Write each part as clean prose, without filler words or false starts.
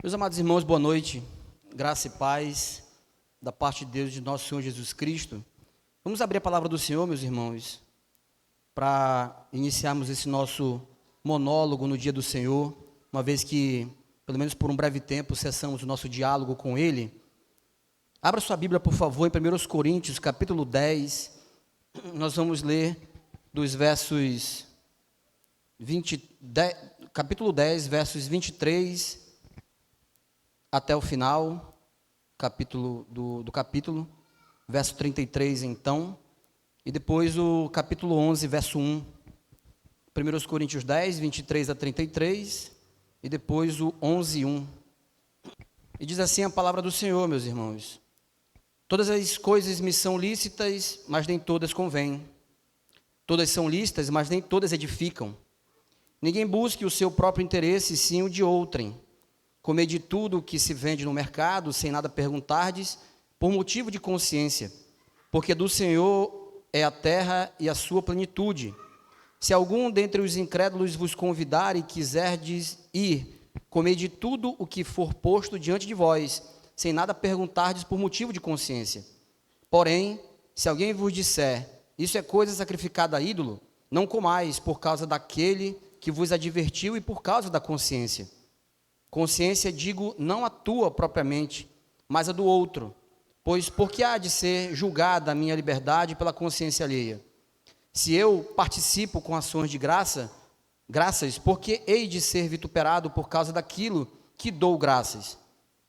Meus amados irmãos, boa noite, graça e paz da parte de Deus, de nosso Senhor Jesus Cristo. Vamos abrir a palavra do Senhor, meus irmãos, para iniciarmos esse nosso monólogo no dia do Senhor, uma vez que, pelo menos por um breve tempo, cessamos o nosso diálogo com Ele. Abra sua Bíblia, por favor, em 1 Coríntios, capítulo 10, nós vamos ler dos versos capítulo 10, versos 23 até o final, do capítulo, verso 33 então, e depois o capítulo 11, verso 1, 1 Coríntios 10, 23 a 33, e depois o 11, 1. E diz assim a palavra do Senhor, meus irmãos: todas as coisas me são lícitas, mas nem todas convêm. Todas são lícitas, mas nem todas edificam. Ninguém busque o seu próprio interesse, sim o de outrem. Comer de tudo o que se vende no mercado, sem nada perguntardes, por motivo de consciência, porque do Senhor é a terra e a sua plenitude. Se algum dentre os incrédulos vos convidar e quiserdes ir, comer de tudo o que for posto diante de vós, sem nada perguntardes por motivo de consciência. Porém, se alguém vos disser, isso é coisa sacrificada a ídolo, não comais por causa daquele que vos advertiu e por causa da consciência. Consciência, digo, não a tua propriamente, mas a do outro, pois por que há de ser julgada a minha liberdade pela consciência alheia? Se eu participo com ações de graças, por que hei de ser vituperado por causa daquilo que dou graças?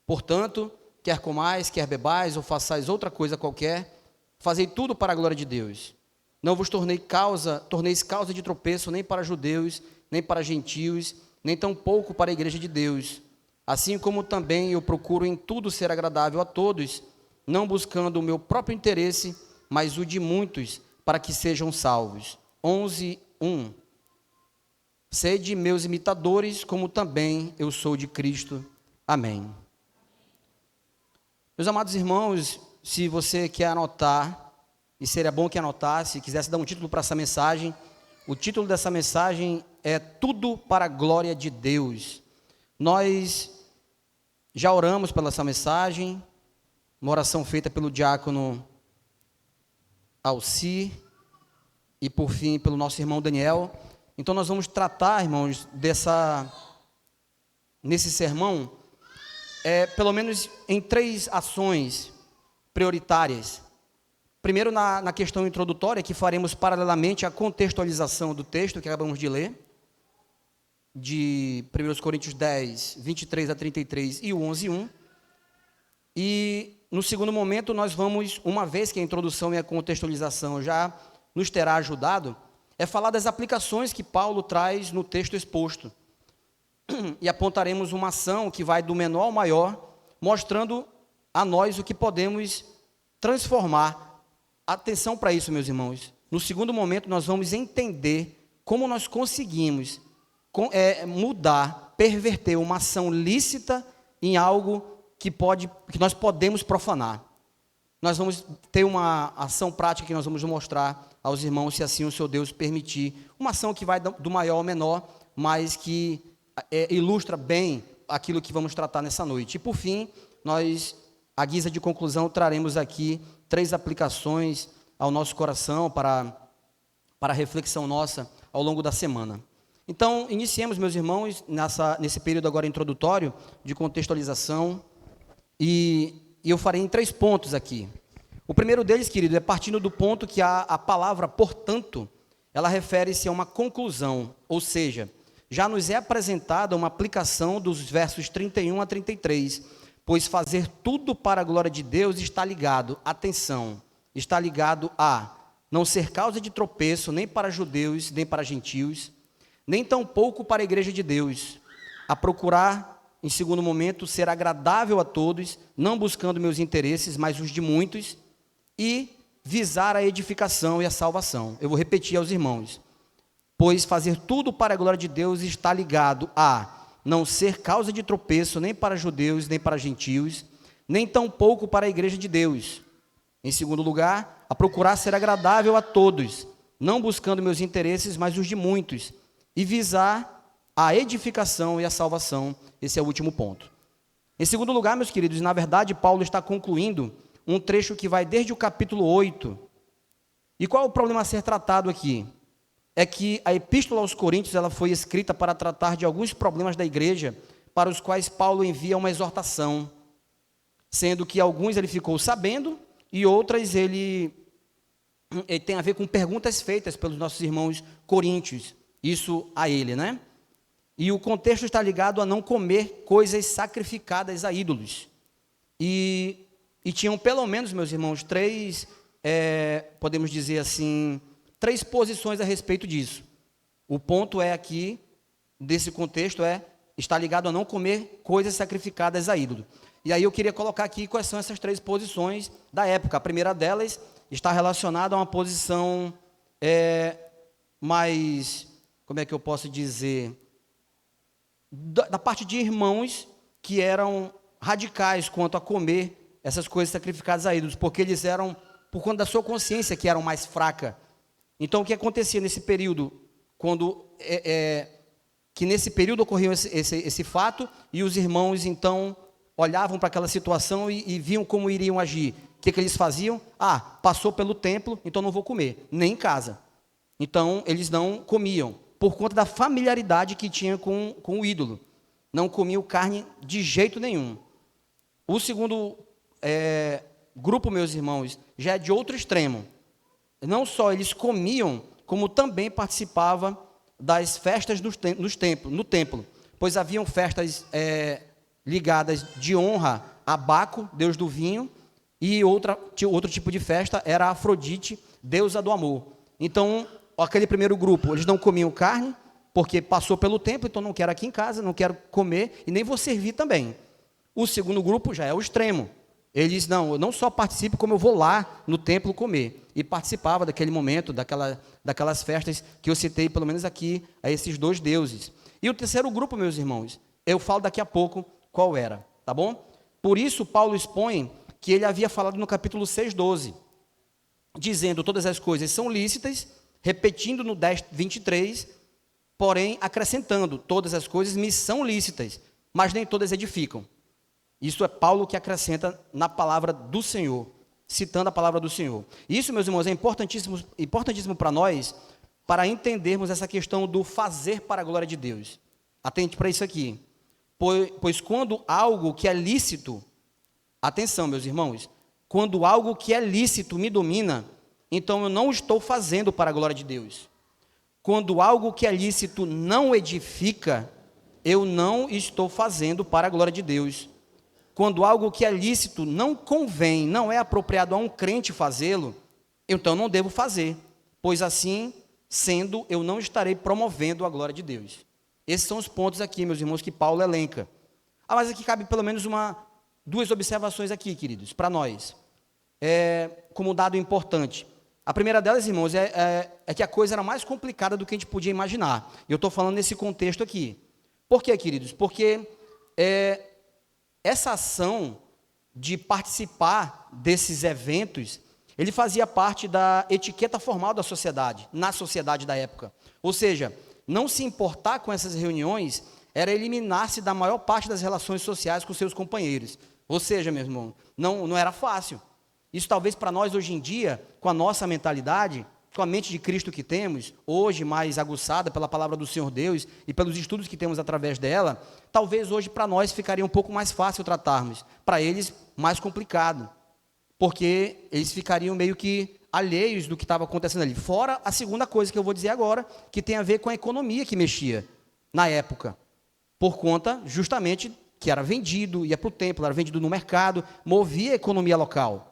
Portanto, quer comais, quer bebais, ou façais outra coisa qualquer, fazei tudo para a glória de Deus. Não vos torneis causa de tropeço nem para judeus, nem para gentios, nem tampouco para a igreja de Deus. Assim como também eu procuro em tudo ser agradável a todos, não buscando o meu próprio interesse, mas o de muitos, para que sejam salvos. 11, 1. Sede meus imitadores, como também eu sou de Cristo. Amém. Meus amados irmãos, se você quer anotar, e seria bom que anotasse, se quisesse dar um título para essa mensagem, o título dessa mensagem é Tudo para a Glória de Deus. Nós já oramos pela essa mensagem, uma oração feita pelo diácono Alci e, por fim, pelo nosso irmão Daniel. Então, nós vamos tratar, irmãos, nesse sermão, pelo menos em 3 ações prioritárias. Primeiro, na questão introdutória, que faremos paralelamente à contextualização do texto que acabamos de ler, de 1 Coríntios 10, 23 a 33 e o 11, 1. E, no segundo momento, nós vamos, uma vez que a introdução e a contextualização já nos terá ajudado, falar das aplicações que Paulo traz no texto exposto. E apontaremos uma ação que vai do menor ao maior, mostrando a nós o que podemos transformar. Atenção para isso, meus irmãos. No segundo momento, nós vamos entender como nós conseguimos mudar, perverter uma ação lícita em algo que nós podemos profanar. Nós vamos ter uma ação prática que nós vamos mostrar aos irmãos, se assim o seu Deus permitir. Uma ação que vai do maior ao menor, mas que ilustra bem aquilo que vamos tratar nessa noite. E por fim, nós, à guisa de conclusão, traremos aqui 3 aplicações ao nosso coração para a reflexão nossa ao longo da semana. Então, iniciemos, meus irmãos, nesse período agora introdutório de contextualização, e eu farei em 3 pontos aqui. O primeiro deles, querido, é partindo do ponto que a palavra, portanto, ela refere-se a uma conclusão, ou seja, já nos é apresentada uma aplicação dos versos 31 a 33, pois fazer tudo para a glória de Deus está ligado, atenção, está ligado a não ser causa de tropeço nem para judeus, nem para gentios, nem tampouco para a igreja de Deus, a procurar, em segundo momento, ser agradável a todos, não buscando meus interesses, mas os de muitos, e visar a edificação e a salvação. Eu vou repetir aos irmãos, pois fazer tudo para a glória de Deus está ligado a não ser causa de tropeço nem para judeus, nem para gentios, nem tampouco para a igreja de Deus. Em segundo lugar, a procurar ser agradável a todos, não buscando meus interesses, mas os de muitos, e visar a edificação e a salvação. Esse é o último ponto. Em segundo lugar, meus queridos, na verdade, Paulo está concluindo um trecho que vai desde o capítulo 8. E qual é o problema a ser tratado aqui? É que a Epístola aos Coríntios ela foi escrita para tratar de alguns problemas da igreja, para os quais Paulo envia uma exortação, sendo que alguns ele ficou sabendo e outras ele tem a ver com perguntas feitas pelos nossos irmãos coríntios, isso a ele, né? E o contexto está ligado a não comer coisas sacrificadas a ídolos. E tinham pelo menos, meus irmãos, podemos dizer assim, 3 posições a respeito disso. O ponto é aqui, desse contexto, está ligado a não comer coisas sacrificadas a ídolo. E aí eu queria colocar aqui quais são essas 3 posições da época. A primeira delas está relacionada a uma posição mais, como é que eu posso dizer, da parte de irmãos que eram radicais quanto a comer essas coisas sacrificadas a ídolos, porque eles eram, por conta da sua consciência, que eram mais fraca. Então, o que acontecia nesse período, que nesse período ocorreu esse fato, e os irmãos, então, olhavam para aquela situação e viam como iriam agir. O que eles faziam? Passou pelo templo, então não vou comer, nem em casa. Então, eles não comiam, por conta da familiaridade que tinha com o ídolo. Não comiam carne de jeito nenhum. O segundo grupo, meus irmãos, já é de outro extremo. Não só eles comiam, como também participavam das festas no templo, pois haviam festas ligadas de honra a Baco, deus do vinho, e outro tipo de festa era a Afrodite, deusa do amor. Então, aquele primeiro grupo, eles não comiam carne, porque passou pelo templo, então não quero aqui em casa, não quero comer, e nem vou servir também. O segundo grupo já é o extremo. Eles, eu não só participo, como eu vou lá no templo comer. E participava daquele momento, daquelas festas que eu citei, pelo menos aqui, a esses 2 deuses. E o terceiro grupo, meus irmãos, eu falo daqui a pouco qual era, tá bom? Por isso, Paulo expõe que ele havia falado no capítulo 6:12, dizendo todas as coisas são lícitas, repetindo no 10:23, porém acrescentando, todas as coisas me são lícitas, mas nem todas edificam. Isso é Paulo que acrescenta na palavra do Senhor, citando a palavra do Senhor. Isso, meus irmãos, é importantíssimo para nós, para entendermos essa questão do fazer para a glória de Deus. Atente para isso aqui. Pois quando algo que é lícito, atenção, meus irmãos, quando algo que é lícito me domina, então eu não estou fazendo para a glória de Deus. Quando algo que é lícito não edifica, eu não estou fazendo para a glória de Deus. Quando algo que é lícito não convém, não é apropriado a um crente fazê-lo, então não devo fazer, pois assim, sendo, eu não estarei promovendo a glória de Deus. Esses são os pontos aqui, meus irmãos, que Paulo elenca. Mas aqui cabe pelo menos 2 observações aqui, queridos, para nós, como dado importante. A primeira delas, irmãos, é que a coisa era mais complicada do que a gente podia imaginar. Eu estou falando nesse contexto aqui. Por quê, queridos? Porque essa ação de participar desses eventos, ele fazia parte da etiqueta formal da sociedade, na sociedade da época. Ou seja, não se importar com essas reuniões era eliminar-se da maior parte das relações sociais com seus companheiros. Ou seja, meu irmão, não era fácil. Isso talvez para nós hoje em dia, com a nossa mentalidade, com a mente de Cristo que temos, hoje mais aguçada pela palavra do Senhor Deus e pelos estudos que temos através dela, talvez hoje para nós ficaria um pouco mais fácil tratarmos, para eles mais complicado, porque eles ficariam meio que alheios do que estava acontecendo ali. Fora a segunda coisa que eu vou dizer agora, que tem a ver com a economia que mexia na época, por conta justamente que era vendido, ia para o templo, era vendido no mercado, movia a economia local.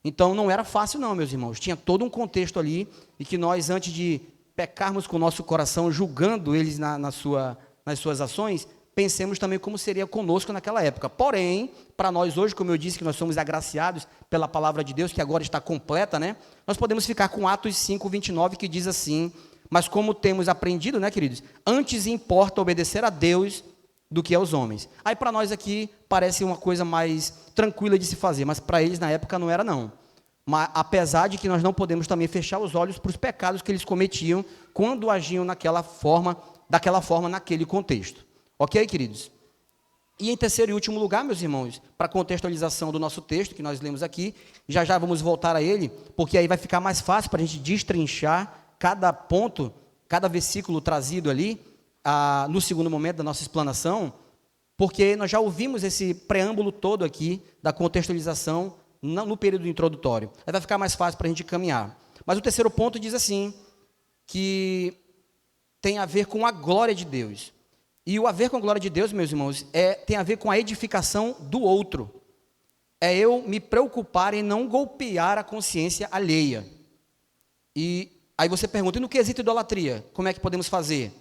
Então, não era fácil não, meus irmãos. Tinha todo um contexto ali, e que nós, antes de pecarmos com o nosso coração, julgando eles nas suas ações, pensemos também como seria conosco naquela época. Porém, para nós hoje, como eu disse, que nós somos agraciados pela palavra de Deus, que agora está completa, né? Nós podemos ficar com Atos 5:29, que diz assim: mas como temos aprendido, né, queridos? Antes importa obedecer a Deus do que aos homens. Aí para nós aqui parece uma coisa mais tranquila de se fazer, mas para eles na época não era não. Mas, apesar de que nós não podemos também fechar os olhos para os pecados que eles cometiam quando agiam daquela forma naquele contexto. Ok, queridos? E em terceiro e último lugar, meus irmãos, para contextualização do nosso texto, que nós lemos aqui, já já vamos voltar a ele, porque aí vai ficar mais fácil para a gente destrinchar cada ponto, cada versículo trazido ali, no segundo momento da nossa explanação, porque nós já ouvimos esse preâmbulo todo aqui da contextualização no período introdutório. Aí vai ficar mais fácil para a gente caminhar. Mas o terceiro ponto diz assim, que tem a ver com a glória de Deus. E o a ver com a glória de Deus, meus irmãos, tem a ver com a edificação do outro. É eu me preocupar em não golpear a consciência alheia. E aí você pergunta, e no quesito idolatria, como é que podemos fazer?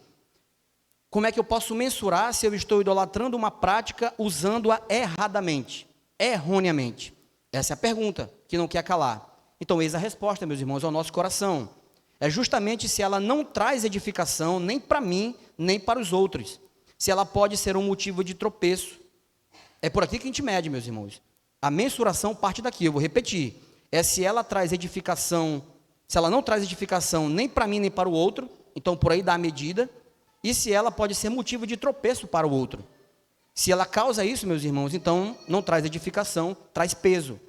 Como é que eu posso mensurar se eu estou idolatrando uma prática usando-a erradamente, erroneamente? Essa é a pergunta que não quer calar. Então, eis a resposta, meus irmãos, ao nosso coração. É justamente se ela não traz edificação nem para mim, nem para os outros. Se ela pode ser um motivo de tropeço. É por aqui que a gente mede, meus irmãos. A mensuração parte daqui, eu vou repetir. É se ela traz edificação, se ela não traz edificação nem para mim, nem para o outro, então por aí dá a medida. E se ela pode ser motivo de tropeço para o outro. Se ela causa isso, meus irmãos, então não traz edificação, traz peso.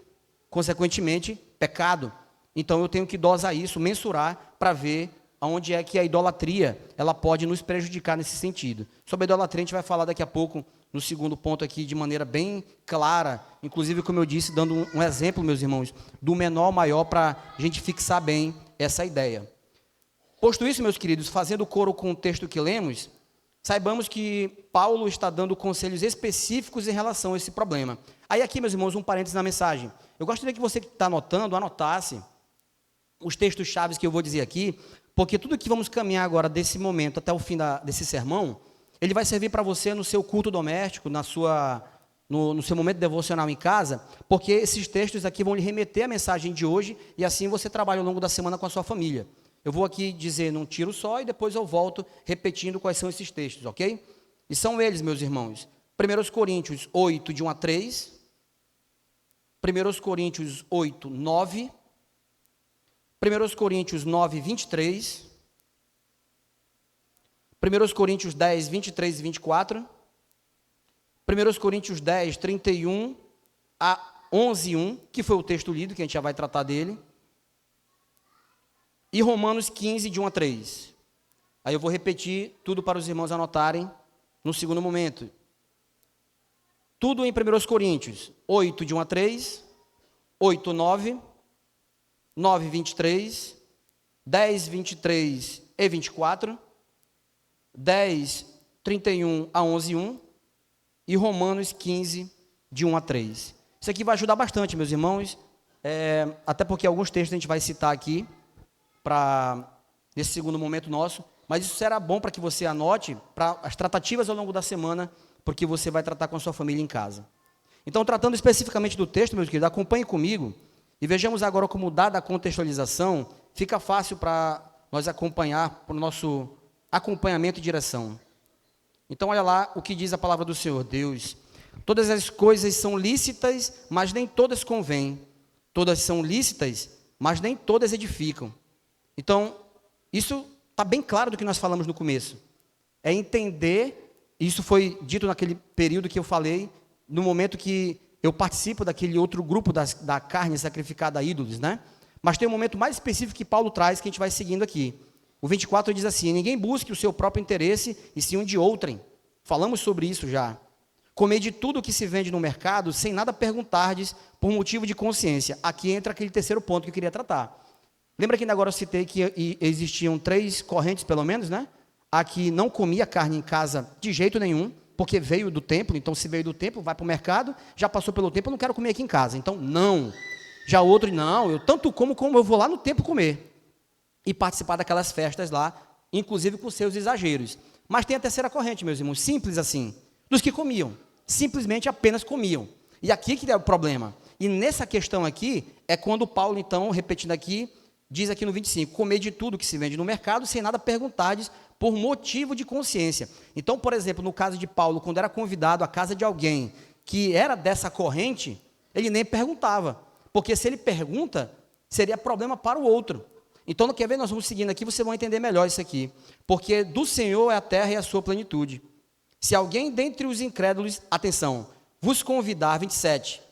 Consequentemente, pecado. Então eu tenho que dosar isso, mensurar, para ver aonde é que a idolatria ela pode nos prejudicar nesse sentido. Sobre a idolatria a gente vai falar daqui a pouco, no segundo ponto aqui, de maneira bem clara, inclusive, como eu disse, dando um exemplo, meus irmãos, do menor ao maior, para a gente fixar bem essa ideia. Posto isso, meus queridos, fazendo coro com o texto que lemos, saibamos que Paulo está dando conselhos específicos em relação a esse problema. Aí aqui, meus irmãos, um parênteses na mensagem. Eu gostaria que você que está anotando, anotasse os textos chaves que eu vou dizer aqui, porque tudo que vamos caminhar agora desse momento até o fim desse sermão, ele vai servir para você no seu culto doméstico, no seu momento devocional em casa, porque esses textos aqui vão lhe remeter à mensagem de hoje e assim você trabalha ao longo da semana com a sua família. Eu vou aqui dizer num tiro só e depois eu volto repetindo quais são esses textos, ok? E são eles, meus irmãos, 1 Coríntios 8, de 1 a 3, 1 Coríntios 8, 9, 1 Coríntios 9, 23, 1 Coríntios 10, 23 e 24, 1 Coríntios 10, 31 a 11, 1, que foi o texto lido, que a gente já vai tratar dele, e Romanos 15, de 1 a 3. Aí eu vou repetir tudo para os irmãos anotarem no segundo momento. Tudo em 1 Coríntios 8, de 1 a 3, 8, 9, 9, 23, 10, 23 e 24, 10, 31 a 11, 1 e Romanos 15, de 1 a 3. Isso aqui vai ajudar bastante, meus irmãos, até porque alguns textos a gente vai citar aqui, nesse segundo momento nosso, mas isso será bom para que você anote para as tratativas ao longo da semana, porque você vai tratar com a sua família em casa. Então, tratando especificamente do texto, meus queridos, acompanhe comigo e vejamos agora como, dada a contextualização, fica fácil para nós acompanhar, para o nosso acompanhamento e direção. Então, olha lá o que diz a palavra do Senhor. Deus, todas as coisas são lícitas, mas nem todas convêm. Todas são lícitas, mas nem todas edificam. Então, isso está bem claro do que nós falamos no começo. É entender, isso foi dito naquele período que eu falei, no momento que eu participo daquele outro grupo da carne sacrificada a ídolos, né? Mas tem um momento mais específico que Paulo traz, que a gente vai seguindo aqui. O 24 diz assim, ninguém busque o seu próprio interesse, e sim o de outrem. Falamos sobre isso já. Comer de tudo que se vende no mercado, sem nada perguntardes, por motivo de consciência. Aqui entra aquele terceiro ponto que eu queria tratar. Lembra que ainda agora eu citei que existiam 3 correntes, pelo menos, né? A que não comia carne em casa de jeito nenhum, porque veio do templo, então se veio do templo, vai para o mercado, já passou pelo templo, eu não quero comer aqui em casa. Então, não. Já outro, não, eu tanto como eu vou lá no templo comer. E participar daquelas festas lá, inclusive com seus exageros. Mas tem a terceira corrente, meus irmãos, simples assim, dos que comiam, simplesmente apenas comiam. E aqui que é o problema. E nessa questão aqui, é quando Paulo, então, repetindo aqui, diz aqui no 25, comer de tudo que se vende no mercado, sem nada perguntardes, por motivo de consciência. Então, por exemplo, no caso de Paulo, quando era convidado à casa de alguém que era dessa corrente, ele nem perguntava, porque se ele pergunta, seria problema para o outro. Então, no que ver, nós vamos seguindo aqui, vocês vão entender melhor isso aqui, porque do Senhor é a terra e a sua plenitude. Se alguém dentre os incrédulos, atenção, vos convidar, 27,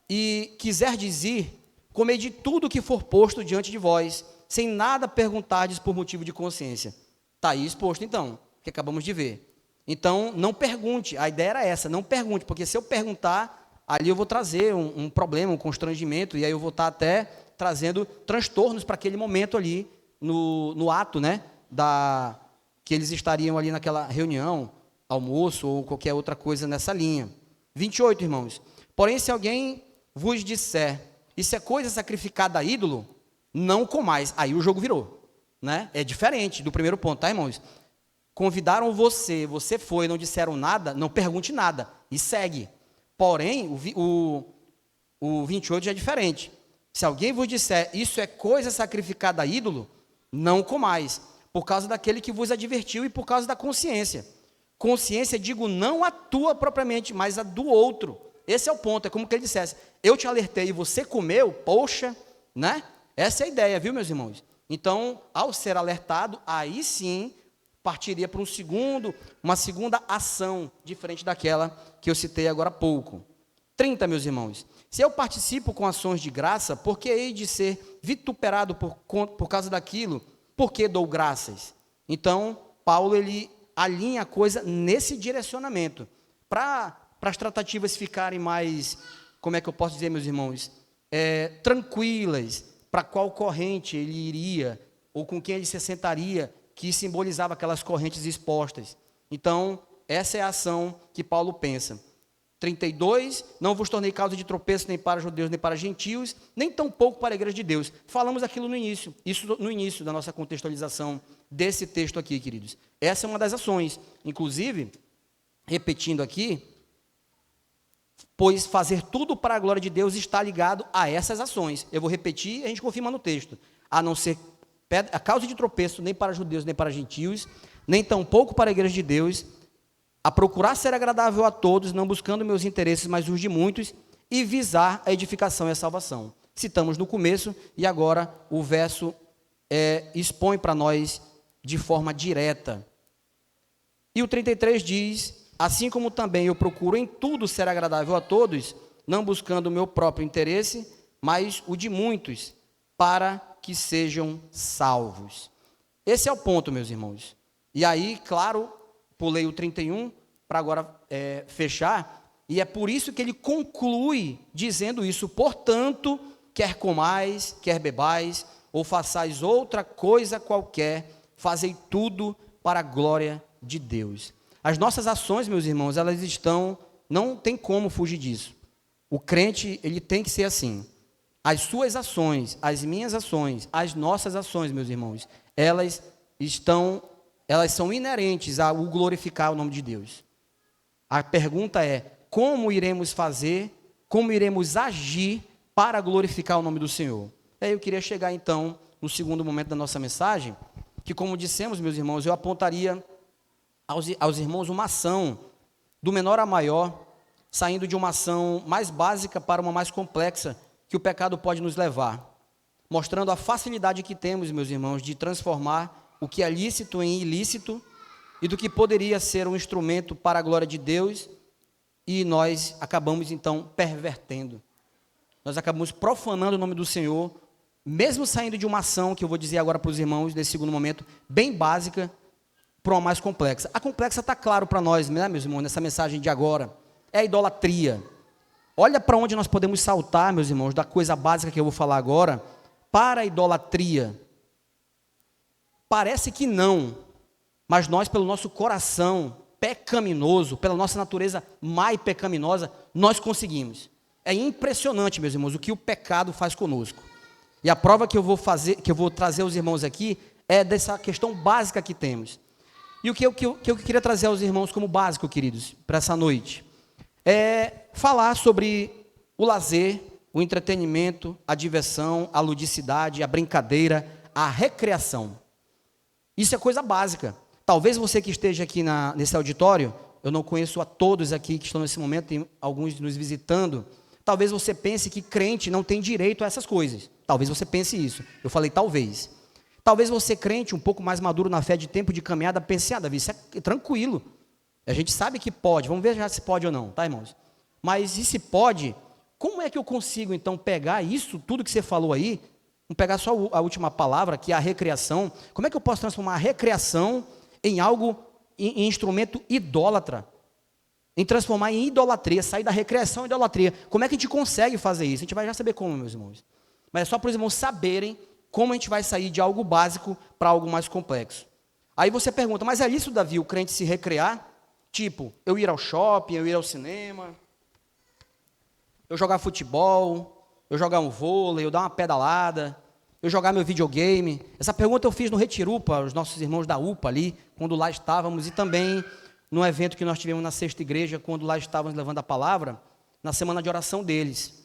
e quiser dizer, comei de tudo que for posto diante de vós, sem nada perguntardes por motivo de consciência. Está aí exposto então, que acabamos de ver. Então, não pergunte, a ideia era essa, não pergunte, porque se eu perguntar, ali eu vou trazer um problema, um constrangimento, e aí eu vou estar até trazendo transtornos para aquele momento ali, no ato, né, que eles estariam ali naquela reunião, almoço ou qualquer outra coisa nessa linha. 28, irmãos. Porém, se alguém vos disser, isso é coisa sacrificada a ídolo, não comais. Aí o jogo virou, né? É diferente do primeiro ponto, tá, irmãos? Convidaram você foi, não disseram nada, não pergunte nada e segue. Porém, o 28 já é diferente. Se alguém vos disser, isso é coisa sacrificada a ídolo, não comais, por causa daquele que vos advertiu e por causa da consciência. Consciência, digo, não a tua propriamente, mas a do outro. Esse é o ponto, é como que ele dissesse, eu te alertei e você comeu, poxa, né? Essa é a ideia, viu, meus irmãos? Então, ao ser alertado, aí sim, partiria para uma segunda ação, diferente daquela que eu citei agora há pouco. 30, meus irmãos. Se eu participo com ações de graça, por que hei de ser vituperado por causa daquilo? Por que dou graças? Então, Paulo, ele alinha a coisa nesse direcionamento. Para as tratativas ficarem mais, como é que eu posso dizer, meus irmãos? Tranquilas, para qual corrente ele iria, ou com quem ele se sentaria, que simbolizava aquelas correntes expostas. Então, essa é a ação que Paulo pensa. 32, não vos tornei causa de tropeço nem para judeus, nem para gentios, nem tampouco para a igreja de Deus. Falamos aquilo no início, isso no início da nossa contextualização desse texto aqui, queridos. Essa é uma das ações. Inclusive, repetindo aqui, pois fazer tudo para a glória de Deus está ligado a essas ações. Eu vou repetir e a gente confirma no texto. A não ser a causa de tropeço nem para judeus, nem para gentios, nem tampouco para a igreja de Deus, a procurar ser agradável a todos, não buscando meus interesses, mas os de muitos, e visar a edificação e a salvação. Citamos no começo, e agora o verso expõe para nós de forma direta. E o 33 diz, assim como também eu procuro em tudo ser agradável a todos, não buscando o meu próprio interesse, mas o de muitos, para que sejam salvos. Esse é o ponto, meus irmãos. E aí, claro, pulei o 31 para agora fechar, e é por isso que ele conclui dizendo isso. Portanto, quer comais, quer bebais, ou façais outra coisa qualquer, fazei tudo para a glória de Deus. As nossas ações, meus irmãos, elas não tem como fugir disso. O crente, ele tem que ser assim. As suas ações, as minhas ações, as nossas ações, meus irmãos, elas são inerentes ao glorificar o nome de Deus. A pergunta é, como iremos fazer, como iremos agir para glorificar o nome do Senhor? Aí eu queria chegar então, no segundo momento da nossa mensagem, que como dissemos, meus irmãos, eu apontaria aos irmãos uma ação, do menor a maior, saindo de uma ação mais básica para uma mais complexa, que o pecado pode nos levar, mostrando a facilidade que temos, meus irmãos, de transformar o que é lícito em ilícito, e do que poderia ser um instrumento para a glória de Deus, e nós acabamos então pervertendo. Nós acabamos profanando o nome do Senhor, mesmo saindo de uma ação, que eu vou dizer agora para os irmãos, nesse segundo momento, bem básica, para uma mais complexa. A complexa está claro para nós, né, meus irmãos, nessa mensagem de agora. É a idolatria. Olha para onde nós podemos saltar, meus irmãos, da coisa básica que eu vou falar agora, para a idolatria. Parece que não, mas nós, pelo nosso coração pecaminoso, pela nossa natureza mais pecaminosa, nós conseguimos. É impressionante, meus irmãos, o que o pecado faz conosco. E a prova que eu vou trazer aos irmãos aqui, é dessa questão básica que temos. E o que eu queria trazer aos irmãos como básico, queridos, para essa noite, é falar sobre o lazer, o entretenimento, a diversão, a ludicidade, a brincadeira, a recreação. Isso é coisa básica. Talvez você que esteja aqui nesse auditório, eu não conheço a todos aqui que estão nesse momento, tem alguns nos visitando, talvez você pense que crente não tem direito a essas coisas. Talvez você pense isso. Eu falei talvez. Talvez você, crente, um pouco mais maduro na fé, de tempo de caminhada, pense, Davi, isso é tranquilo. A gente sabe que pode, vamos ver já se pode ou não, tá, irmãos? Mas e se pode, como é que eu consigo, então, pegar isso, tudo que você falou aí, vamos pegar só a última palavra, que é a recreação, como é que eu posso transformar a recreação em algo, em instrumento idólatra? Em transformar em idolatria, sair da recreação em idolatria. Como é que a gente consegue fazer isso? A gente vai já saber como, meus irmãos. Mas é só para os irmãos saberem como a gente vai sair de algo básico para algo mais complexo. Aí você pergunta, mas é isso, Davi, o crente se recrear? Tipo, eu ir ao shopping, eu ir ao cinema, eu jogar futebol, eu jogar um vôlei, eu dar uma pedalada, eu jogar meu videogame. Essa pergunta eu fiz no Retiro para os nossos irmãos da UPA ali, quando lá estávamos, e também no evento que nós tivemos na Sexta Igreja, quando lá estávamos levando a palavra, na semana de oração deles.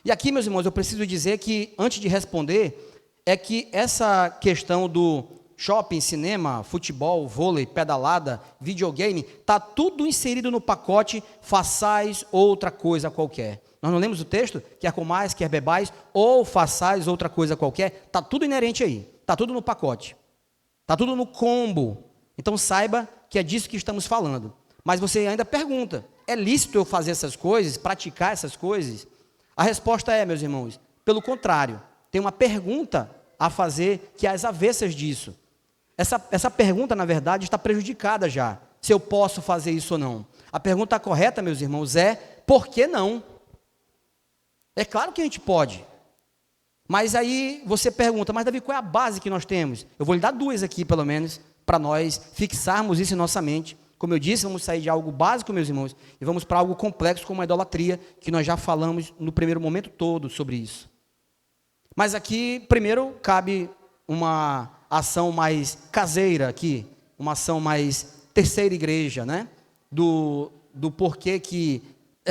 E aqui, meus irmãos, eu preciso dizer que, antes de responder, é que essa questão do shopping, cinema, futebol, vôlei, pedalada, videogame, está tudo inserido no pacote, façais outra coisa qualquer. Nós não lemos o texto? Quer comais, quer bebais, ou façais outra coisa qualquer, está tudo inerente aí, está tudo no pacote, está tudo no combo. Então saiba que é disso que estamos falando. Mas você ainda pergunta, é lícito eu fazer essas coisas, praticar essas coisas? A resposta é, meus irmãos, pelo contrário, tem uma pergunta a fazer que é às avessas disso. Essa pergunta, na verdade, está prejudicada já, se eu posso fazer isso ou não. A pergunta correta, meus irmãos, é por que não? É claro que a gente pode. Mas aí você pergunta, mas Davi, qual é a base que nós temos? Eu vou lhe dar duas aqui, pelo menos, para nós fixarmos isso em nossa mente. Como eu disse, vamos sair de algo básico, meus irmãos, e vamos para algo complexo como a idolatria, que nós já falamos no primeiro momento todo sobre isso. Mas aqui, primeiro, cabe uma ação mais caseira aqui, uma ação mais terceira igreja, né? Do porquê que,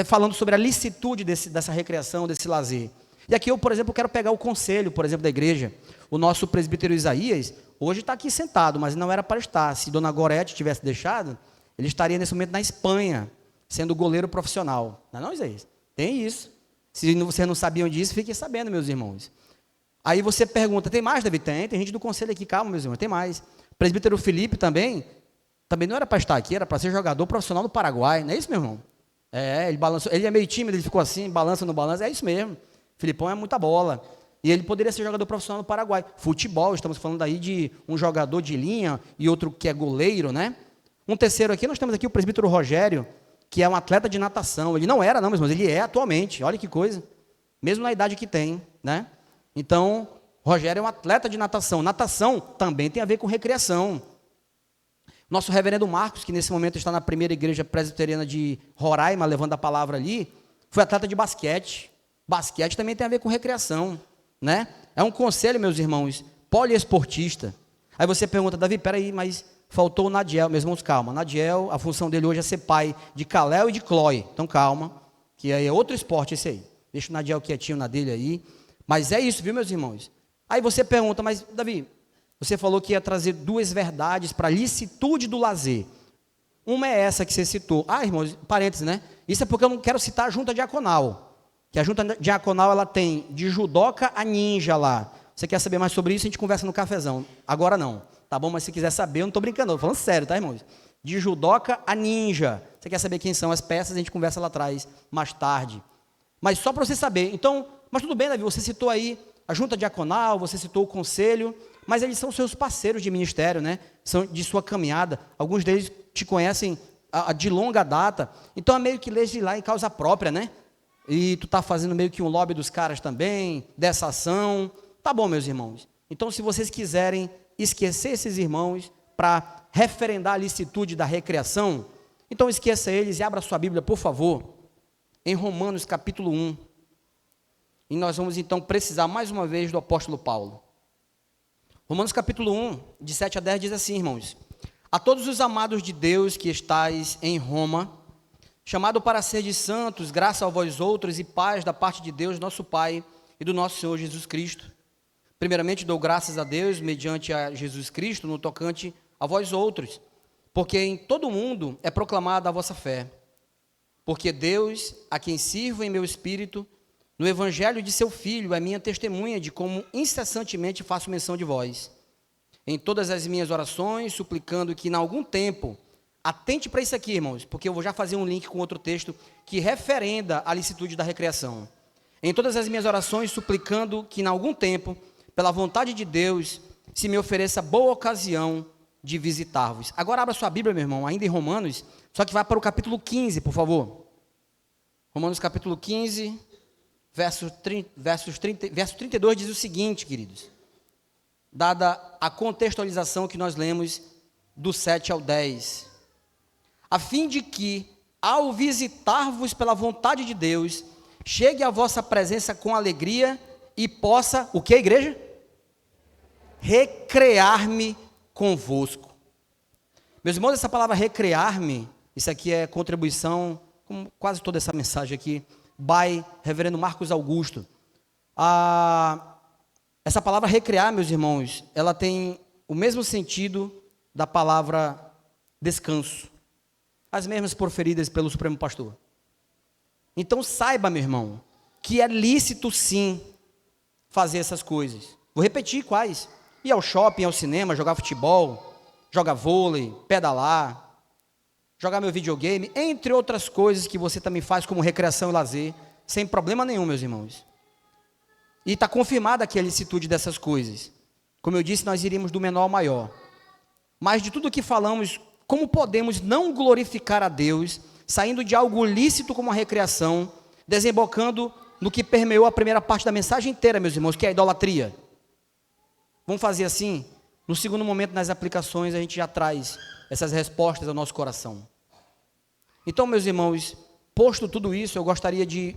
falando sobre a licitude dessa recreação, desse lazer. E aqui eu, por exemplo, quero pegar o conselho, por exemplo, da igreja. O nosso presbítero Isaías, hoje está aqui sentado, mas não era para estar. Se Dona Gorete tivesse deixado, ele estaria nesse momento na Espanha, sendo goleiro profissional. Não, Isaías? Tem isso. Se vocês não sabiam disso, fiquem sabendo, meus irmãos. Aí você pergunta, tem mais, Davi? Tem gente do conselho aqui, calma, meus irmãos, tem mais. O presbítero Felipe também não era para estar aqui, era para ser jogador profissional do Paraguai, não é isso, meu irmão? Ele balançou, ele é meio tímido, ele ficou assim, balança no balanço, é isso mesmo. Filipão é muita bola. E ele poderia ser jogador profissional do Paraguai. Futebol, estamos falando aí de um jogador de linha e outro que é goleiro, né? Um terceiro aqui, nós temos aqui o presbítero Rogério, que é um atleta de natação. Ele não era, não, meus irmãos, ele é atualmente, olha que coisa. Mesmo na idade que tem, né? Então, Rogério é um atleta de natação. Natação também tem a ver com recreação. Nosso reverendo Marcos, que nesse momento está na primeira igreja presbiteriana de Roraima, levando a palavra ali, foi atleta de basquete. Basquete também tem a ver com recreação, né? É um conselho, meus irmãos, poliesportista. Aí você pergunta, Davi, peraí, mas faltou o Nadiel. Meus irmãos, calma. Nadiel, a função dele hoje é ser pai de Caléu e de Clói. Então calma, que aí é outro esporte esse aí. Deixa o Nadiel quietinho na dele aí. Mas é isso, viu, meus irmãos? Aí você pergunta, mas Davi, você falou que ia trazer duas verdades para a licitude do lazer. Uma é essa que você citou. Irmãos, parênteses, né? Isso é porque eu não quero citar a junta diaconal. Que a junta diaconal, ela tem de judoca a ninja lá. Você quer saber mais sobre isso, a gente conversa no cafezão. Agora não, tá bom? Mas se quiser saber, eu não estou brincando, estou falando sério, tá, irmãos? De judoca a ninja. Você quer saber quem são as peças, a gente conversa lá atrás, mais tarde. Mas só para você saber. Então, mas tudo bem, Davi, você citou aí a junta diaconal, você citou o conselho, mas eles são seus parceiros de ministério, né? São de sua caminhada. Alguns deles te conhecem de longa data. Então é meio que legislar em causa própria, né? E tu está fazendo meio que um lobby dos caras também, dessa ação. Tá bom, meus irmãos. Então, se vocês quiserem esquecer esses irmãos para referendar a licitude da recreação, então esqueça eles e abra sua Bíblia, por favor, em Romanos capítulo 1. E nós vamos então precisar mais uma vez do apóstolo Paulo. Romanos capítulo 1, de 7 a 10, diz assim, irmãos: a todos os amados de Deus que estáis em Roma, chamado para ser de santos, graça a vós outros e paz da parte de Deus, nosso Pai, e do nosso Senhor Jesus Cristo. Primeiramente dou graças a Deus, mediante a Jesus Cristo, no tocante a vós outros, porque em todo o mundo é proclamada a vossa fé. Porque Deus, a quem sirvo em meu espírito, no evangelho de seu Filho, é minha testemunha de como incessantemente faço menção de vós, em todas as minhas orações, suplicando que, em algum tempo, Atente para isso aqui, irmãos, porque eu vou já fazer um link com outro texto que referenda a licitude da recreação. Em todas as minhas orações, suplicando que, em algum tempo, pela vontade de Deus, se me ofereça boa ocasião de visitar-vos. Agora abra sua Bíblia, meu irmão, ainda em Romanos, só que vai para o capítulo 15, por favor. Romanos capítulo 15, verso 32 diz o seguinte, queridos. Dada a contextualização que nós lemos do 7 ao 10. A fim de que, ao visitar-vos pela vontade de Deus, chegue à vossa presença com alegria e possa, o que, igreja? Recrear-me convosco. Meus irmãos, essa palavra recrear-me, isso aqui é contribuição, como quase toda essa mensagem aqui, by reverendo Marcos Augusto. Essa palavra recrear, meus irmãos, ela tem o mesmo sentido da palavra descanso. As mesmas proferidas pelo Supremo Pastor. Então saiba, meu irmão, que é lícito sim fazer essas coisas. Vou repetir quais. Ir ao shopping, ao cinema, jogar futebol, jogar vôlei, pedalar, jogar meu videogame, entre outras coisas que você também faz como recreação e lazer, sem problema nenhum, meus irmãos. E está confirmada aqui a licitude dessas coisas. Como eu disse, nós iríamos do menor ao maior. Mas de tudo que falamos, como podemos não glorificar a Deus, saindo de algo lícito como a recreação, desembocando no que permeou a primeira parte da mensagem inteira, meus irmãos, que é a idolatria? Vamos fazer assim? No segundo momento, nas aplicações, a gente já traz essas respostas ao nosso coração. Então, meus irmãos, posto tudo isso, eu gostaria de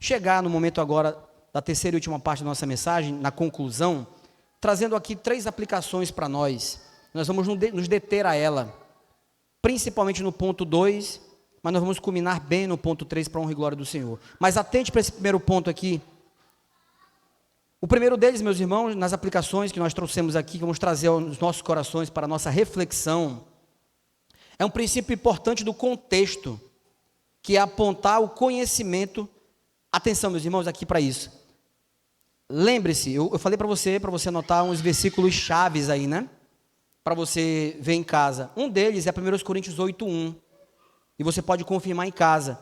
chegar no momento agora da terceira e última parte da nossa mensagem, na conclusão, trazendo aqui 3 aplicações para nós. Nós vamos nos deter a ela, principalmente no ponto 2, mas nós vamos culminar bem no ponto 3 para a honra e glória do Senhor. Mas atente para esse primeiro ponto aqui. O primeiro deles, meus irmãos, nas aplicações que nós trouxemos aqui, que vamos trazer aos nossos corações para a nossa reflexão, é um princípio importante do contexto, que é apontar o conhecimento. Atenção, meus irmãos, aqui para isso. Lembre-se, eu falei para você anotar uns versículos chaves aí, né? Para você ver em casa. Um deles é 1 Coríntios 8:1. E você pode confirmar em casa.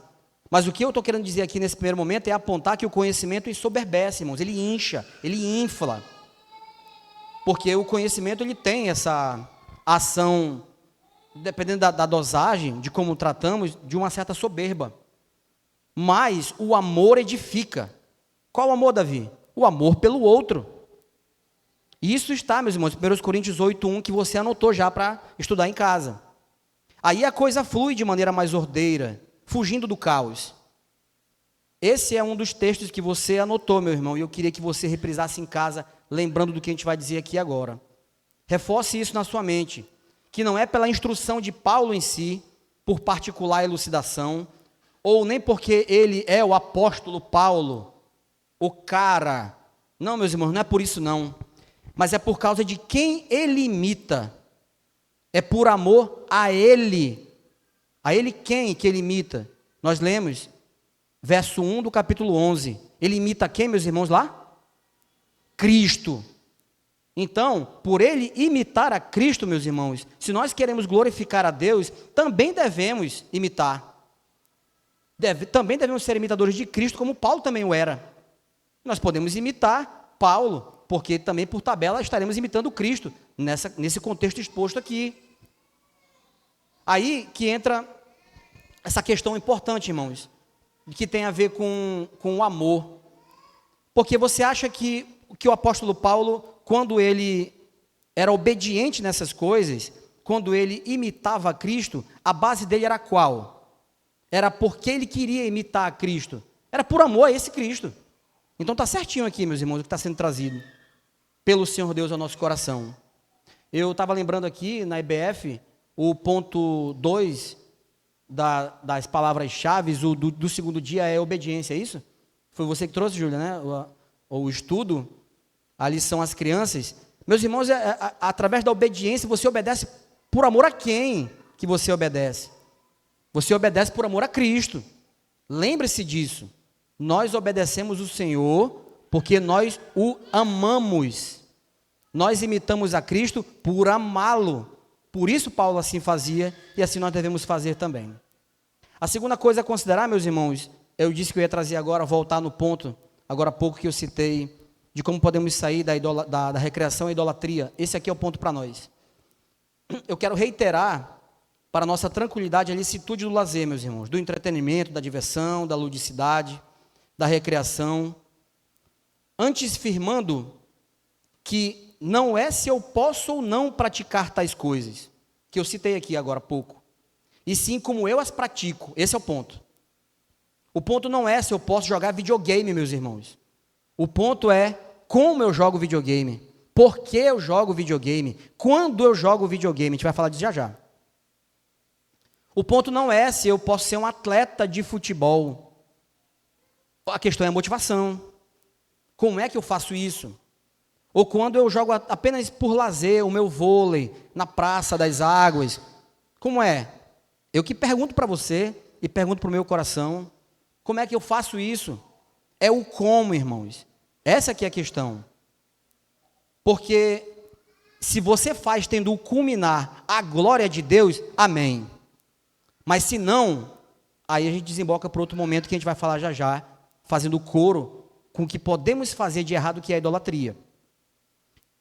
Mas o que eu estou querendo dizer aqui nesse primeiro momento é apontar que o conhecimento ensoberbece, irmãos. Ele incha, ele infla. Porque o conhecimento ele tem essa ação, dependendo da dosagem, de como tratamos, de uma certa soberba. Mas o amor edifica. Qual amor, Davi? O amor pelo outro. Isso está, meus irmãos, em 1 Coríntios 8:1, que você anotou já para estudar em casa. Aí a coisa flui de maneira mais ordeira, fugindo do caos. Esse é um dos textos que você anotou, meu irmão, e eu queria que você reprisasse em casa, lembrando do que a gente vai dizer aqui agora. Reforce isso na sua mente, que não é pela instrução de Paulo em si, por particular elucidação, ou nem porque ele é o apóstolo Paulo, o cara. Não, meus irmãos, não é por isso não. Mas é por causa de quem ele imita. É por amor a ele. A ele quem que ele imita? Nós lemos, verso 1 do capítulo 11. Ele imita quem, meus irmãos, lá? Cristo. Então, por ele imitar a Cristo, meus irmãos, se nós queremos glorificar a Deus, também devemos imitar. Também devemos ser imitadores de Cristo, como Paulo também o era. Nós podemos imitar Paulo, porque também por tabela estaremos imitando Cristo, nesse contexto exposto aqui. Aí que entra essa questão importante, irmãos, que tem a ver com o amor. Porque você acha que o apóstolo Paulo, quando ele era obediente nessas coisas, quando ele imitava a Cristo, a base dele era qual? Era porque ele queria imitar a Cristo. Era por amor a esse Cristo. Então está certinho aqui, meus irmãos, o que está sendo trazido pelo Senhor Deus ao nosso coração. Eu estava lembrando aqui, na IBF, o ponto 2 das palavras-chave do segundo dia é obediência, é isso? Foi você que trouxe, Júlia, né? O estudo, a lição às crianças. Meus irmãos, através da obediência, você obedece por amor a quem que você obedece? Você obedece por amor a Cristo. Lembre-se disso. Nós obedecemos o Senhor porque nós o amamos. Nós imitamos a Cristo por amá-lo, Por isso Paulo assim fazia, e assim nós devemos fazer também. A segunda coisa a considerar, meus irmãos, eu disse que eu ia trazer agora, voltar no ponto, agora há pouco que eu citei, de como podemos sair da recreação à idolatria. Esse aqui é o ponto para nós. Eu quero reiterar, para a nossa tranquilidade, a licitude do lazer, meus irmãos, do entretenimento, da diversão, da ludicidade, da recreação, antes firmando que não é se eu posso ou não praticar tais coisas, que eu citei aqui agora há pouco, e sim como eu as pratico. Esse é o ponto. O ponto não é se eu posso jogar videogame, meus irmãos. O ponto é como eu jogo videogame, por que eu jogo videogame, quando eu jogo videogame. A gente vai falar disso já já. O ponto não é se eu posso ser um atleta de futebol. A questão é a motivação. Como é que eu faço isso? Ou quando eu jogo apenas por lazer, o meu vôlei, na Praça das Águas. Como é? Eu que pergunto para você e pergunto para o meu coração. Como é que eu faço isso? É o como, irmãos. Essa aqui é a questão. Porque se você faz tendo o culminar a glória de Deus, amém. Mas se não, aí a gente desemboca para outro momento que a gente vai falar já já, fazendo coro com o que podemos fazer de errado, que é a idolatria.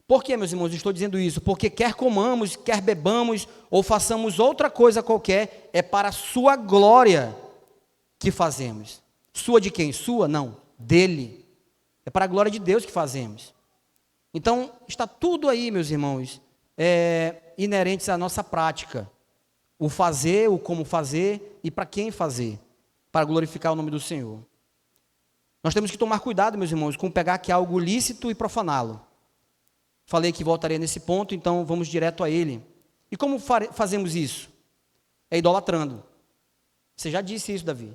Por que, meus irmãos, estou dizendo isso? Porque quer comamos, quer bebamos, ou façamos outra coisa qualquer, é para a sua glória que fazemos. Sua de quem? Sua? Não, dele. É para a glória de Deus que fazemos. Então, está tudo aí, meus irmãos, inerentes à nossa prática. O fazer, o como fazer e para quem fazer, para glorificar o nome do Senhor. Nós temos que tomar cuidado, meus irmãos, com pegar aqui algo lícito e profaná-lo. Falei que voltaria nesse ponto, então vamos direto a ele. E como fazemos isso? É idolatrando. Você já disse isso, Davi.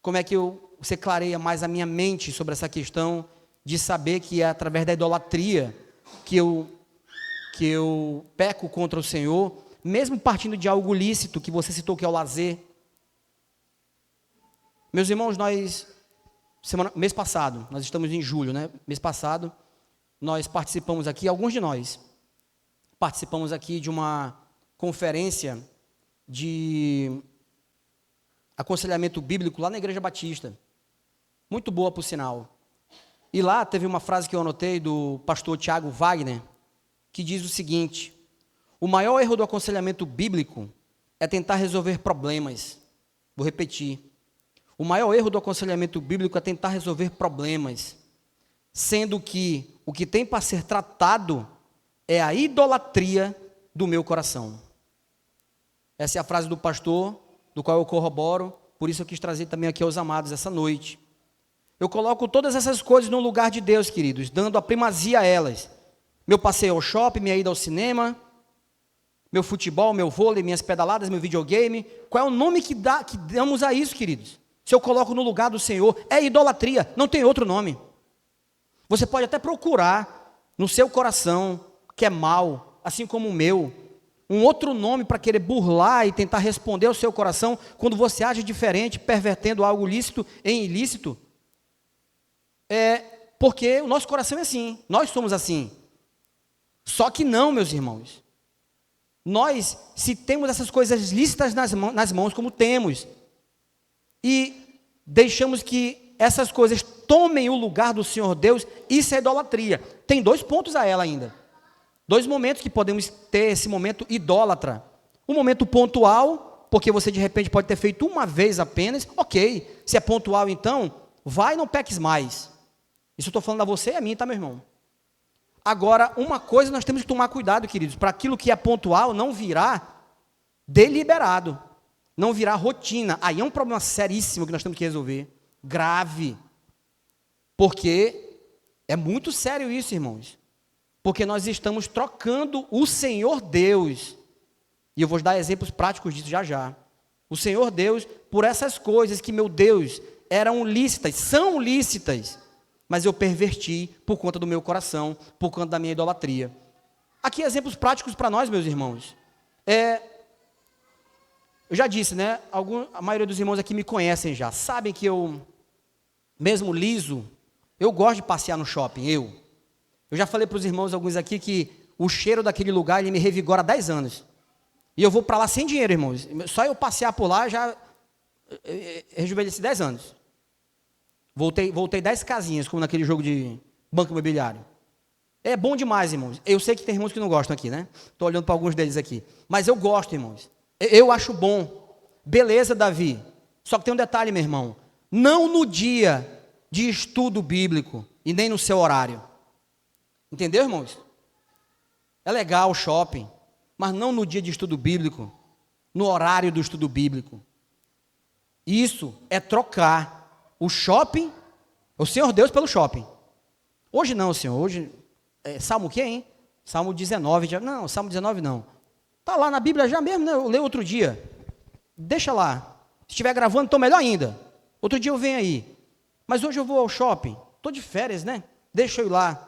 Como é que você clareia mais a minha mente sobre essa questão de saber que é através da idolatria que eu peco contra o Senhor, mesmo partindo de algo lícito que você citou que é o lazer? Meus irmãos, mês passado, nós estamos em julho, né? Mês passado, nós participamos aqui, alguns de nós, participamos aqui de uma conferência de aconselhamento bíblico lá na Igreja Batista. Muito boa, por sinal. E lá teve uma frase que eu anotei do pastor Tiago Wagner, que diz o seguinte: o maior erro do aconselhamento bíblico é tentar resolver problemas. Vou repetir. O maior erro do aconselhamento bíblico é tentar resolver problemas, sendo que o que tem para ser tratado é a idolatria do meu coração. Essa é a frase do pastor, do qual eu corroboro, por isso eu quis trazer também aqui aos amados essa noite. Eu coloco todas essas coisas no lugar de Deus, queridos, dando a primazia a elas. Meu passeio ao shopping, minha ida ao cinema, meu futebol, meu vôlei, minhas pedaladas, meu videogame. Qual é o nome que damos a isso, queridos? Se eu coloco no lugar do Senhor, é idolatria, não tem outro nome. Você pode até procurar no seu coração, que é mau, assim como o meu, um outro nome para querer burlar e tentar responder ao seu coração quando você age diferente, pervertendo algo lícito em ilícito. Porque o nosso coração é assim, nós somos assim. Só que não, meus irmãos. Nós, se temos essas coisas lícitas nas mãos, como temos, e deixamos que essas coisas tomem o lugar do Senhor Deus, isso é idolatria. Tem 2 pontos a ela ainda. 2 momentos que podemos ter esse momento idólatra. Um momento pontual, porque você de repente pode ter feito uma vez apenas. Ok, se é pontual então, vai e não peques mais. Isso eu estou falando a você e a mim, tá, meu irmão? Agora, uma coisa nós temos que tomar cuidado, queridos, para aquilo que é pontual não virar deliberado, não virar rotina. Aí é um problema seríssimo que nós temos que resolver, grave, porque é muito sério isso, irmãos, porque nós estamos trocando o Senhor Deus, e eu vou dar exemplos práticos disso já já, o Senhor Deus por essas coisas que, meu Deus, eram lícitas, são lícitas, mas eu perverti por conta do meu coração, por conta da minha idolatria. Aqui exemplos práticos para nós, meus irmãos. Eu já disse, né? A maioria dos irmãos aqui me conhecem já. Sabem que eu, mesmo liso, eu gosto de passear no shopping, eu já falei para os irmãos, alguns aqui, que o cheiro daquele lugar, ele me revigora há 10 anos. E eu vou para lá sem dinheiro, irmãos. Só eu passear por lá, já rejuvenesci 10 anos. Voltei 10 casinhas, como naquele jogo de banco imobiliário. É bom demais, irmãos. Eu sei que tem irmãos que não gostam aqui, né? Estou olhando para alguns deles aqui. Mas eu gosto, irmãos. Eu acho bom. Beleza, Davi. Só que tem um detalhe, meu irmão. Não no dia de estudo bíblico e nem no seu horário. Entendeu, irmãos? É legal o shopping, mas não no dia de estudo bíblico, no horário do estudo bíblico. Isso é trocar o shopping, o Senhor Deus pelo shopping. Hoje não, Senhor. Hoje, Salmo o quê, hein? Salmo 19. Não, Salmo 19 não. Está lá na Bíblia já mesmo, né? Eu leio outro dia. Deixa lá. Se estiver gravando, então melhor ainda. Outro dia eu venho aí. Mas hoje eu vou ao shopping. Estou de férias, né? Deixa eu ir lá.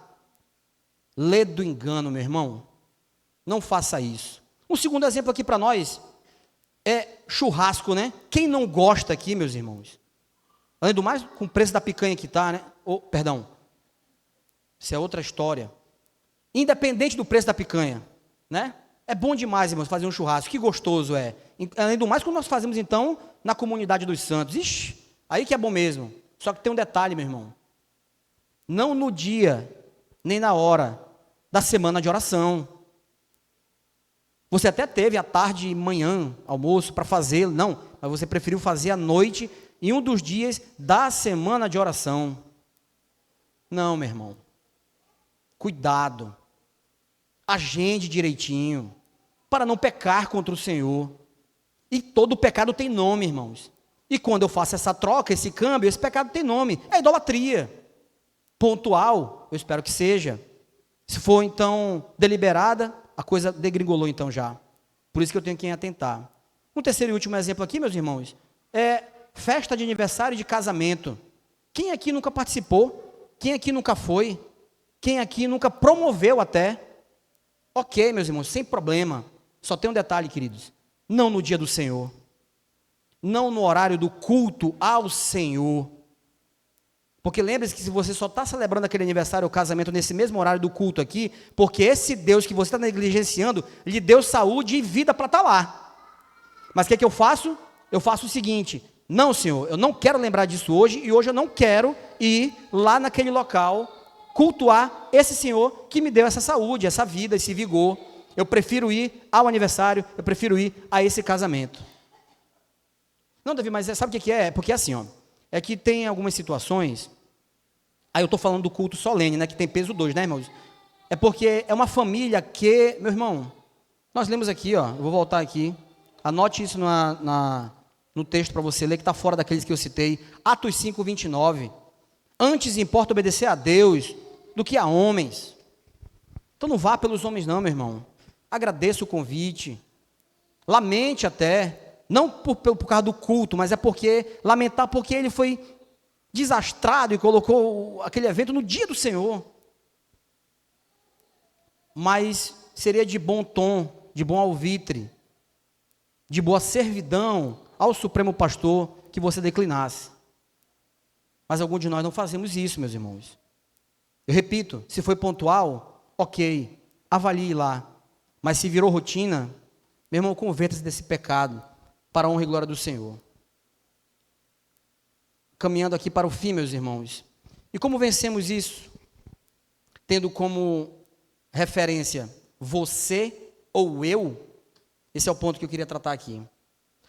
Lê do engano, meu irmão. Não faça isso. Um segundo exemplo aqui para nós é churrasco, né? Quem não gosta aqui, meus irmãos? Além do mais, com o preço da picanha que está, né? Perdão. Isso é outra história. Independente do preço da picanha, né? É bom demais, irmãos, fazer um churrasco. Que gostoso é. Além do mais, quando nós fazemos, então, na comunidade dos santos. Ixi, aí que é bom mesmo. Só que tem um detalhe, meu irmão. Não no dia, nem na hora da semana de oração. Você até teve à tarde e manhã, almoço, para fazer. Não, mas você preferiu fazer à noite, em um dos dias da semana de oração. Não, meu irmão. Cuidado. Agende direitinho, para não pecar contra o Senhor. E todo pecado tem nome, irmãos. E quando eu faço essa troca, esse câmbio, esse pecado tem nome. É idolatria. Pontual, eu espero que seja. Se for, então, deliberada, a coisa degringolou, então, já. Por isso que eu tenho que atentar. Um terceiro e último exemplo aqui, meus irmãos, é festa de aniversário e de casamento. Quem aqui nunca participou? Quem aqui nunca foi? Quem aqui nunca promoveu até? Ok, meus irmãos, sem problema. Só tem um detalhe, queridos. Não no dia do Senhor. Não no horário do culto ao Senhor. Porque lembre-se que se você só está celebrando aquele aniversário ou casamento nesse mesmo horário do culto aqui, porque esse Deus que você está negligenciando, lhe deu saúde e vida para estar lá. Mas o que é que eu faço? Eu faço o seguinte: não, Senhor, eu não quero lembrar disso hoje, e hoje eu não quero ir lá naquele local cultuar esse Senhor que me deu essa saúde, essa vida, esse vigor. Eu prefiro ir ao aniversário, eu prefiro ir a esse casamento. Não, Davi, mas sabe o que é? Porque assim, ó, é que tem algumas situações, aí eu estou falando do culto solene, né, que tem peso 2, né, irmãos? É porque é uma família que, meu irmão, nós lemos aqui, ó, eu vou voltar aqui, anote isso no texto para você ler, que está fora daqueles que eu citei, Atos 5, 29. Antes importa obedecer a Deus do que a homens. Então não vá pelos homens não, meu irmão. Agradeça o convite. Lamente até, não por causa do culto, mas é porque, lamentar porque ele foi desastrado e colocou aquele evento no dia do Senhor. Mas seria de bom tom, de bom alvitre, de boa servidão ao Supremo Pastor que você declinasse. Mas alguns de nós não fazemos isso, meus irmãos. Eu repito, se foi pontual, ok, avalie lá. Mas se virou rotina, meu irmão, converta-se desse pecado para a honra e glória do Senhor. Caminhando aqui para o fim, meus irmãos. E como vencemos isso? Tendo como referência você ou eu? Esse é o ponto que eu queria tratar aqui.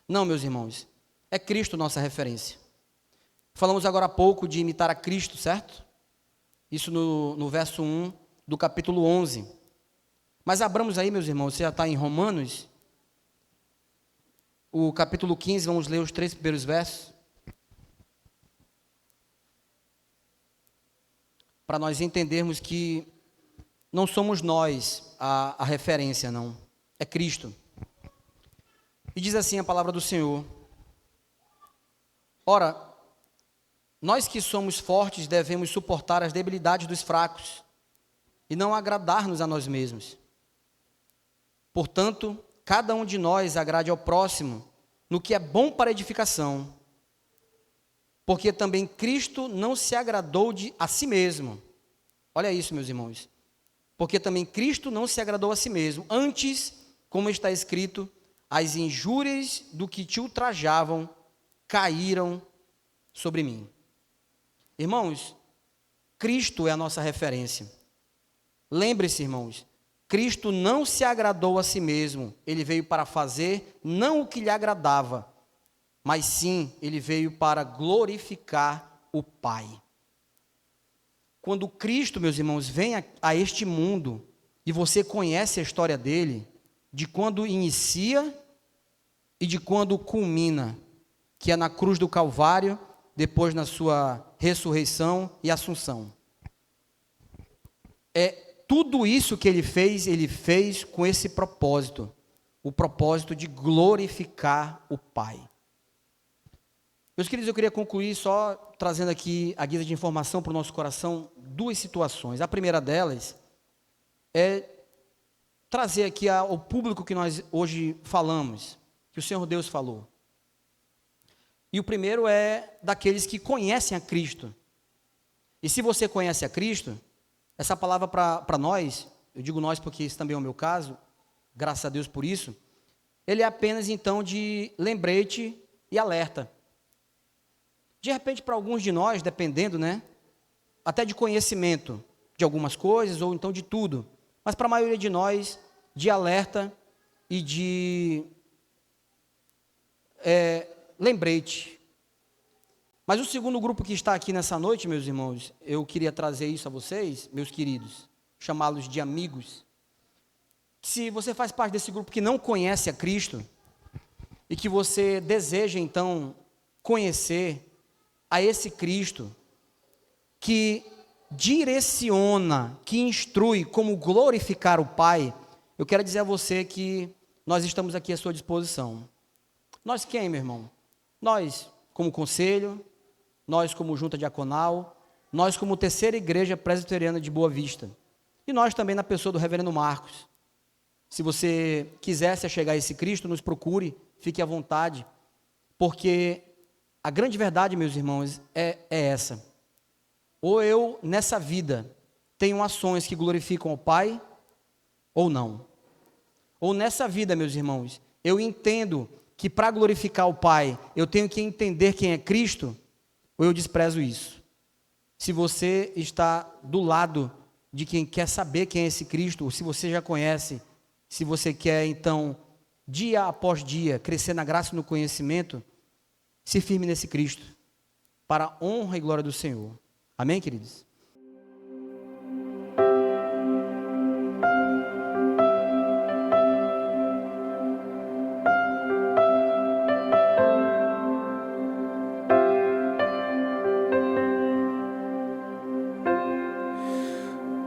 Não, meus irmãos, é Cristo nossa referência. Falamos agora há pouco de imitar a Cristo, certo? Isso no verso 1 do capítulo 11. Mas abramos aí, meus irmãos, você já está em Romanos, o capítulo 15, vamos ler os 3 primeiros versos. Para nós entendermos que não somos nós a referência, não. É Cristo. E diz assim a palavra do Senhor: ora, nós que somos fortes devemos suportar as debilidades dos fracos e não agradar-nos a nós mesmos. Portanto, cada um de nós agrade ao próximo no que é bom para edificação, porque também Cristo não se agradou a si mesmo. Olha isso, meus irmãos. Porque também Cristo não se agradou a si mesmo. Antes, como está escrito, as injúrias do que te ultrajavam caíram sobre mim. Irmãos, Cristo é a nossa referência. Lembre-se, irmãos, Cristo não se agradou a si mesmo. Ele veio para fazer não o que lhe agradava, mas sim, ele veio para glorificar o Pai. Quando Cristo, meus irmãos, vem a este mundo, e você conhece a história dele, de quando inicia e de quando culmina, que é na cruz do Calvário, depois na sua ressurreição e assunção. Tudo isso que ele fez com esse propósito, o propósito de glorificar o Pai. Meus queridos, eu queria concluir só trazendo aqui a guisa de informação para o nosso coração, duas situações. A primeira delas é trazer aqui ao público que nós hoje falamos, que o Senhor Deus falou. E o primeiro é daqueles que conhecem a Cristo. E se você conhece a Cristo, essa palavra para nós, eu digo nós porque esse também é o meu caso, graças a Deus por isso, ele é apenas então de lembrete e alerta. De repente, para alguns de nós, dependendo, né, até de conhecimento de algumas coisas, ou então de tudo, mas para a maioria de nós, de alerta e de lembrete. Mas o segundo grupo que está aqui nessa noite, meus irmãos, eu queria trazer isso a vocês, meus queridos, chamá-los de amigos. Se você faz parte desse grupo que não conhece a Cristo, e que você deseja então conhecer a esse Cristo, que direciona, que instrui como glorificar o Pai, eu quero dizer a você que nós estamos aqui à sua disposição. Nós quem, meu irmão? Nós, como conselho, nós como junta diaconal, nós como terceira igreja presbiteriana de Boa Vista, e nós também na pessoa do reverendo Marcos. Se você quiser se achegar a esse Cristo, nos procure, fique à vontade, porque a grande verdade, meus irmãos, é essa. Ou eu, nessa vida, tenho ações que glorificam o Pai, ou não. Ou nessa vida, meus irmãos, eu entendo que para glorificar o Pai, eu tenho que entender quem é Cristo, ou eu desprezo isso. Se você está do lado de quem quer saber quem é esse Cristo, ou se você já conhece, se você quer, então, dia após dia, crescer na graça e no conhecimento, se firme nesse Cristo, para a honra e glória do Senhor. Amém, queridos?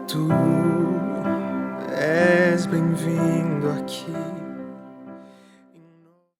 Tu és bem-vindo aqui.